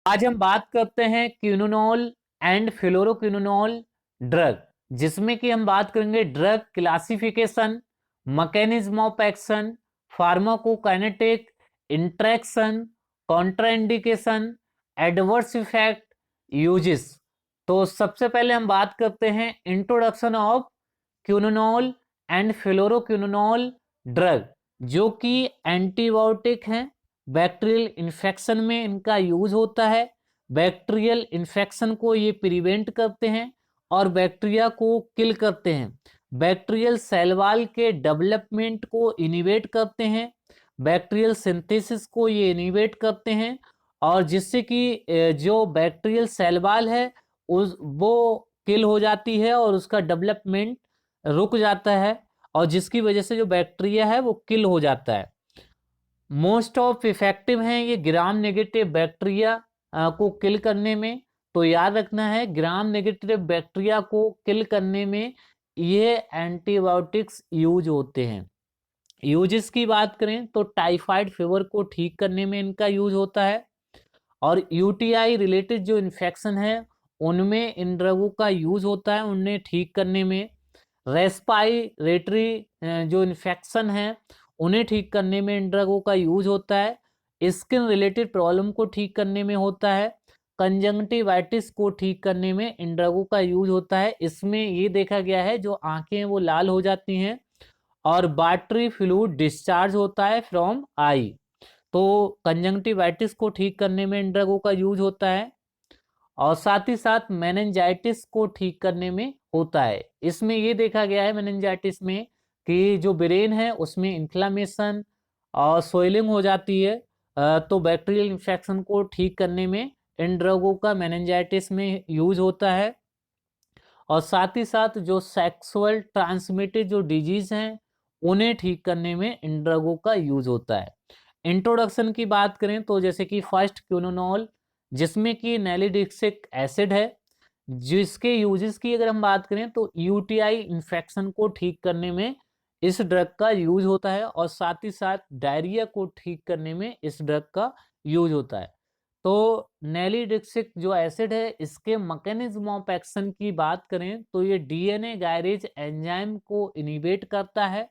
आज हम बात करते हैं क्विनोनॉल एंड फ्लोरोक्विनोनॉल ड्रग, जिसमें कि हम बात करेंगे drug classification, mechanism of action, pharmacokinetic, interaction, contraindication, adverse effect, uses. तो सबसे पहले हम बात करते हैं इंट्रोडक्शन ऑफ क्विनोनॉल एंड फ्लोरोक्विनोनॉल ड्रग, जो कि एंटीबायोटिक हैं। बैक्टीरियल इन्फेक्शन में इनका यूज होता है। बैक्टीरियल इन्फेक्शन को ये प्रिवेंट करते हैं और बैक्टीरिया को किल करते हैं। बैक्टीरियल सेल वॉल के डेवलपमेंट को इनिवेट करते हैं। बैक्टीरियल सिंथेसिस को ये इनिवेट करते हैं, और जिससे कि जो बैक्टीरियल सेल वॉल है उस वो किल हो जाती है और उसका डेवलपमेंट रुक जाता है, और जिसकी वजह से जो बैक्टीरिया है वो किल हो जाता है। मोस्ट ऑफ इफेक्टिव हैं ये ग्राम नेगेटिव बैक्टीरिया को किल करने में। तो याद रखना है, ग्राम नेगेटिव बैक्टीरिया को किल करने में ये एंटीबायोटिक्स यूज होते हैं। यूजेस की बात करें तो टाइफाइड फीवर को ठीक करने में इनका यूज होता है, और यूटीआई रिलेटेड जो इन्फेक्शन है उनमें इन ड्रगों का यूज होता है, उन्हें ठीक करने में। रेस्पायरेटरी जो इन्फेक्शन है उन्हें ठीक करने में इन ड्रगों का यूज होता है। स्किन रिलेटेड प्रॉब्लम को ठीक करने में होता है। कंजंक्टिवाइटिस को ठीक करने में इन ड्रगों का यूज होता है। इसमें ये देखा गया है जो आंखें वो लाल हो जाती हैं और वाटरी फ्लूइड डिस्चार्ज होता है फ्रॉम आई। तो कंजंक्टिवाइटिस को ठीक करने में इन ड्रगों का यूज होता है, और साथ ही साथ मेनिंजाइटिस को ठीक करने में होता है। इसमें ये देखा गया है मेनिंजाइटिस में कि जो ब्रेन है उसमें इन्फ्लामेशन और सोइलिंग हो जाती है। तो बैक्टीरियल इन्फेक्शन को ठीक करने में इन ड्रगों का मेनिंजाइटिस में यूज होता है, और साथ ही साथ जो सेक्सुअल ट्रांसमिटेड जो डिजीज हैं उन्हें ठीक करने में इन ड्रगों का यूज होता है। इंट्रोडक्शन की बात करें तो जैसे कि फर्स्ट क्विनोनॉल, जिसमें कि नैलिडिक्सिक एसिड है, जिसके यूजेस की अगर हम बात करें तो यूटीआई इन्फेक्शन को ठीक करने में इस ड्रग का यूज होता है, और साथ ही साथ डायरिया को ठीक करने में इस ड्रग का यूज होता है। तो नैलिडिक्सिक जो एसिड है इसके मैकेनिज्म ऑफ एक्शन की बात करें तो ये डीएनए गायरेज एंजाइम को इनिबेट करता है,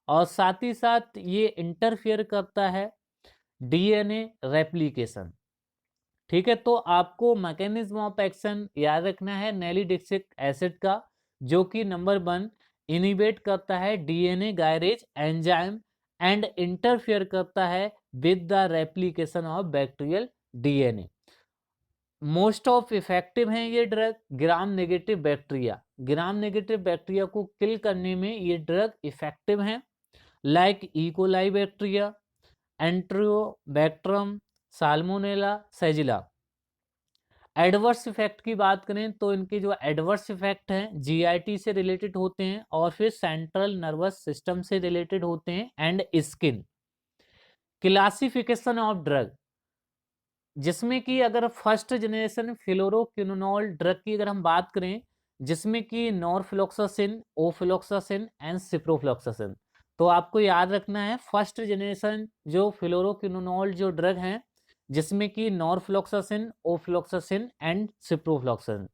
और साथ ही साथ ये इंटरफियर करता है डीएनए रेप्लिकेशन। ठीक है, तो आपको मैकेनिज्म ऑफ एक्शन याद रखना है नैलिडिक्सिक एसिड का, जो कि नंबर 1 इनिबेट करता है DNA gyrase enzyme and interfere करता है with the replication of bacterial DNA. Most of effective हैं ये drug gram negative bacteria. Gram negative bacteria को किल करने में ये ड्रग इफेक्टिव हैं, like E coli bacteria, Enterobacterium, Salmonella, Shigella. Adverse effect की बात करें तो इनके जो एडवर्स इफेक्ट हैं जीआईटी से रिलेटेड होते हैं, और फिर सेंट्रल नर्वस सिस्टम से रिलेटेड होते हैं, and skin. Classification of drug, जिसमें कि अगर फर्स्ट जनरेशन फ्लोरोक्विनोनॉल ड्रग की अगर हम बात करें, जिसमें कि नॉरफ्लोक्सासिन, ओफ्लोक्सासिन एंड सिप्रोफ्लोक्सासिन। तो आपको याद रखना है फर्स्ट जनरेशन जो फ्लोरोक्विनोनॉल जो ड्रग हैं, जिसमें कि norfloxacin, ofloxacin and ciprofloxacin.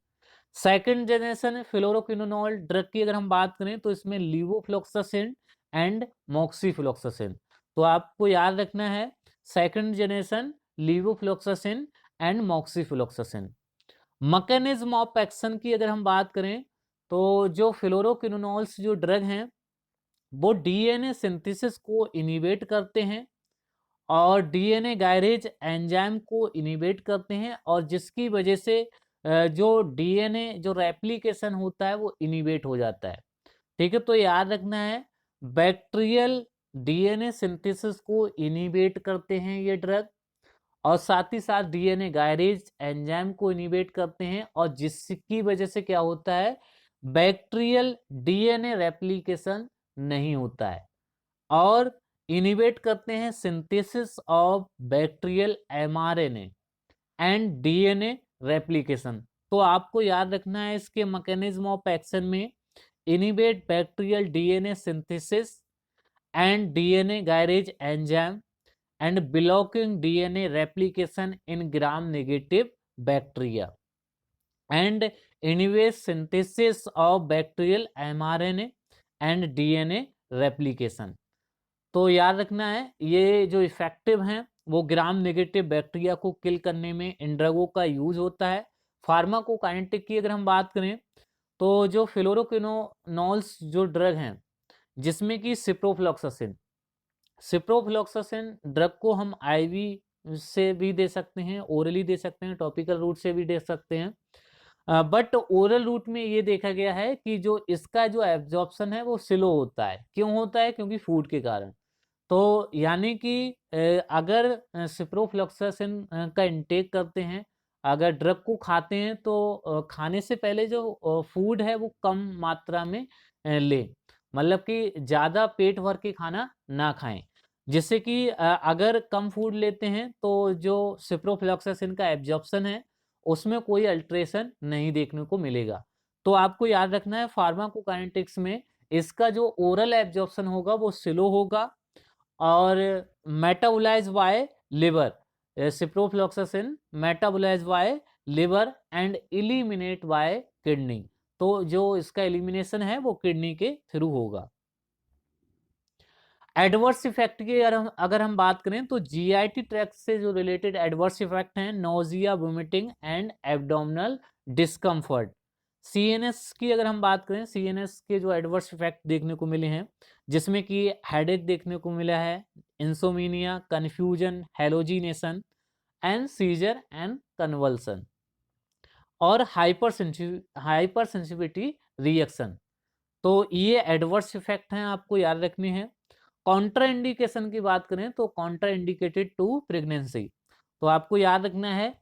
Second generation fluoroquinolone drug की अगर हम बात करें तो इसमें लीवोफ्लोक्सासिन एंड मॉक्सीफ्लोक्सासिन। तो आपको याद रखना है second generation levofloxacin and moxifloxacin. Mechanism of action की अगर हम बात करें तो जो फ्लोरोक्विनोनॉल्स जो ड्रग हैं वो डीएनए सिंथेसिस को इनिवेट करते हैं, और डीएनए गायरेज एंजाइम को इनिवेट करते हैं, और जिसकी वजह से जो डीएनए जो रेप्लिकेशन होता है वो इनिवेट हो जाता है। ठीक है, तो याद रखना है बैक्टीरियल डीएनए सिंथेसिस को इनिवेट करते हैं ये ड्रग, और साथ ही साथ डीएनए गायरेज एंजाइम को इनिवेट करते हैं, और जिसकी वजह से क्या होता है बैक्टीरियल डीएनए रेप्लिकेशन नहीं होता है, और इनिवेट करते हैं synthesis of bacterial mRNA and DNA replication. तो आपको याद रखना है इसके मैकेनिज्म ऑफ एक्शन में inhibit bacterial DNA synthesis and DNA gyrase enzyme and blocking DNA replication in gram-negative bacteria and inhibits synthesis of bacterial mRNA and DNA replication। तो याद रखना है ये जो इफेक्टिव हैं वो ग्राम नेगेटिव बैक्टीरिया को किल करने में इन ड्रगों का यूज होता है। फार्माकोकाइनेटिक की अगर हम बात करें तो जो फ्लोरोक्विनोनॉल्स जो ड्रग हैं जिसमें कि सिप्रोफ्लॉक्सासिन सिप्रोफ्लॉक्सासिन ड्रग को हम आईवी से भी दे सकते हैं, ओरली दे सकते हैं, टॉपिकल रूट से भी दे सकते हैं। बट ओरल रूट में ये देखा गया है कि जो इसका जो एब्जॉर्प्शन है वो स्लो होता है। क्यों होता है? क्योंकि फूड के कारण। तो यानी कि अगर सिप्रोफ्लॉक्सासिन का इंटेक करते हैं, अगर ड्रग को खाते हैं तो खाने से पहले जो फूड है वो कम मात्रा में लें। मतलब कि ज़्यादा पेट भर के खाना ना खाएं। जिससे कि अगर कम फूड लेते हैं तो जो सिप्रोफ्लॉक्सासिन का एब्जॉर्प्शन है उसमें कोई अल्टरेशन नहीं देखने को मिलेगा। तो आपको याद रखना है फार्माकोकाइनेटिक्स में इसका जो ओरल एब्जॉर्प्शन होगा वो स्लो होगा और metabolize by liver. Ciprofloxacin metabolize by liver and eliminate by kidney. तो जो इसका एलिमिनेशन है वो किडनी के थ्रू होगा। एडवर्स इफेक्ट की अगर हम बात करें तो जीआईटी ट्रैक्ट से जो रिलेटेड एडवर्स इफेक्ट हैं nausea, vomiting and abdominal discomfort. CNS की अगर हम बात करें, सीएनएस के जो एडवर्स इफेक्ट देखने को मिले हैं जिसमें कि हेडेक देखने को मिला है, insomnia, confusion, halogenation and seizure and convulsion और हाइपर सेंसिटिविटी रिएक्शन। तो ये एडवर्स इफेक्ट हैं, आपको याद रखने हैं। काउंटर इंडिकेशन की बात करें तो काउंटर इंडिकेटेड टू प्रेगनेंसी। तो आपको याद रखना है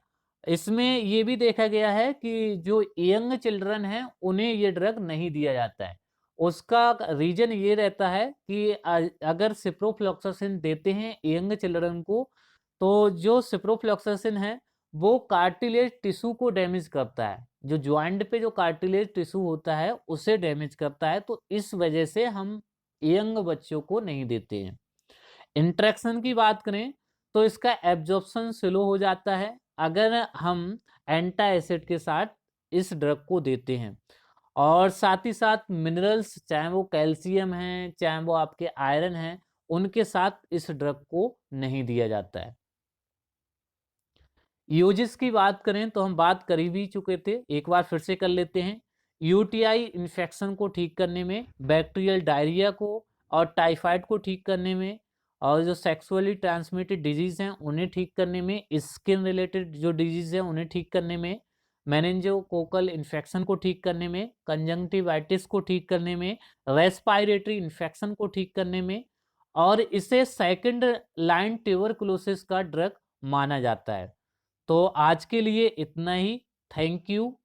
इसमें ये भी देखा गया है कि जो यंग चिल्ड्रन हैं उन्हें ये ड्रग नहीं दिया जाता है। उसका रीजन ये रहता है कि अगर सिप्रोफ्लॉक्सासिन देते हैं यंग चिल्ड्रन को तो जो सिप्रोफ्लॉक्सासिन है वो कार्टिलेज टिश्यू को डैमेज करता है। जो ज्वाइंट पे जो कार्टिलेज टिश्यू होता है उसे डैमेज करता है। तो इस वजह से हम यंग बच्चों को नहीं देते हैं। इंट्रैक्शन की बात करें तो इसका एब्जॉर्प्शन स्लो हो जाता है अगर हम एंटा एसिड के साथ इस ड्रग को देते हैं। और साथ ही साथ मिनरल्स, चाहे वो कैल्शियम है चाहे वो आपके आयरन है, उनके साथ इस ड्रग को नहीं दिया जाता है। यूजेस की बात करें तो हम बात कर ही चुके थे, एक बार फिर से कर लेते हैं। यूटीआई इन्फेक्शन को ठीक करने में, बैक्टीरियल डायरिया को और टाइफाइड को ठीक करने में, और जो सेक्सुअली ट्रांसमिटेड डिजीज़ हैं उन्हें ठीक करने में, स्किन रिलेटेड जो डिजीज़ हैं उन्हें ठीक करने में, मेनिंजोकोकल इन्फेक्शन को ठीक करने में, कंजंक्टिवाइटिस को ठीक करने में, रेस्पायरेटरी इन्फेक्शन को ठीक करने में, और इसे सेकंड लाइन ट्यूबरकुलोसिस का ड्रग माना जाता है। तो आज के लिए इतना ही। Thank you.